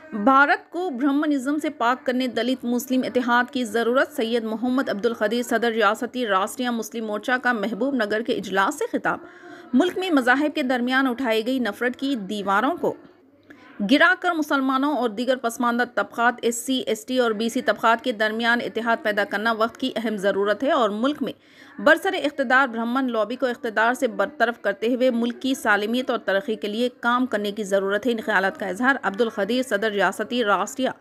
भारत को ब्राह्मणिज्म से पाक करने दलित मुस्लिम इत्तेहाद की ज़रूरत। सैयद मोहम्मद अब्दुल क़दीर सदर रियासती राष्ट्रीय मुस्लिम मोर्चा का महबूब नगर के इजलास से खिताब। मुल्क में मज़ाहिब के दरमियान उठाई गई नफरत की दीवारों को गिराकर मुसलमानों और दीगर पसमानदा तबक़ात SC, ST और BC तबक़ात के दरमियान इत्तेहाद पैदा करना वक्त की अहम ज़रूरत है और मुल्क में बरसरे इक़्तिदार ब्राह्मण लॉबी को इक़्तिदार से बरतरफ करते हुए मुल्क की सालिमियत और तरक्की के लिए काम करने की ज़रूरत है। इन ख़यालात का इजहार अब्दुल क़दीर सदर रियासती राष्ट्रीय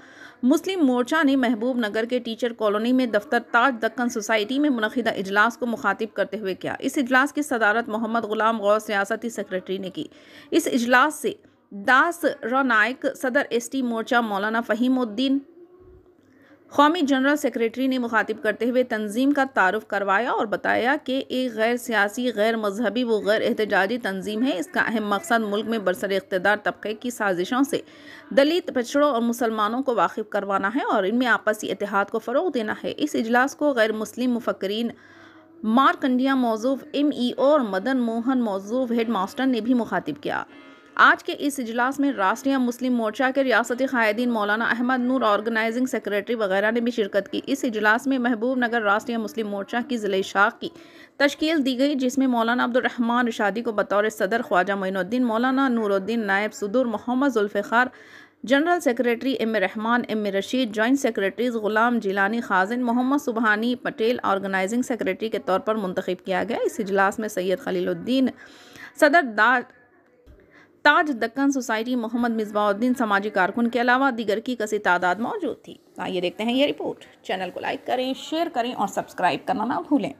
मुस्लिम मोर्चा ने महबूब नगर के टीचर कॉलोनी में दफ्तर ताज दक्कन सोसाइटी में मुनक़िदा इजलास को मुखातिब करते हुए किया। इस इजलास की सदारत मोहम्मद ग़ुलाम गौस रियासती सेक्रेटरी ने की। इस इजलास से दास रनायक सदर ST मोर्चा मौलाना फ़हीमुद्दीन कौमी जनरल सेक्रेटरी ने मुखातिब करते हुए तंजीम का तारुफ करवाया और बताया कि एक गैर सियासी, गैर मजहबी व गैर एहतजाजी तंजीम है। इसका अहम मकसद मुल्क में बरसरे इक़्तिदार तबक़े की साजिशों से दलित, पिछड़ों और मुसलमानों को वाकिफ़ करवाना है और इनमें आपसी इत्तेहाद को फ़रोग़ देना है। इस इजलास को गैर मुस्लिम मुफ़क्किरीन मारकंडिया मौजूफ़ MEO और मदन मोहन मौजूफ़ हेड मास्टर ने भी मुखातिब किया। आज के इस इजलास में राष्ट्रीय मुस्लिम मोर्चा के रियासती क़ायदीन मौलाना अहमद नूर, ऑर्गेनाइजिंग सेक्रेटरी वगैरह ने भी शिरकत की। इस इजलास में महबूब नगर राष्ट्रीय मुस्लिम मोर्चा की ज़िले शाख की तश्कील दी गई, जिसमें मौलाना अब्दुल रहमान रिशादी को बतौर सदर, ख्वाजा मोइनुद्दीन, मौलाना नूरुद्दीन नायब सदर, Mohammad Zulfikar general secretary, M Rahman, M Rashid, joint secretaries Ghulam Jilani खाजिन, मोहम्मद सुबहानी पटेल ऑर्गेनाइजिंग सेक्रेटरी के तौर पर मुंतखब किया गया। इस इजलास में सैयद खलीलुद्दीन सदर ताज दक्कन सोसाइटी, मोहम्मद मिसबाउद्दीन समाजी कारकुन के अलावा दीगर की कसी तादाद मौजूद थी। आइए देखते हैं ये रिपोर्ट। चैनल को लाइक करें, शेयर करें और सब्सक्राइब करना ना भूलें।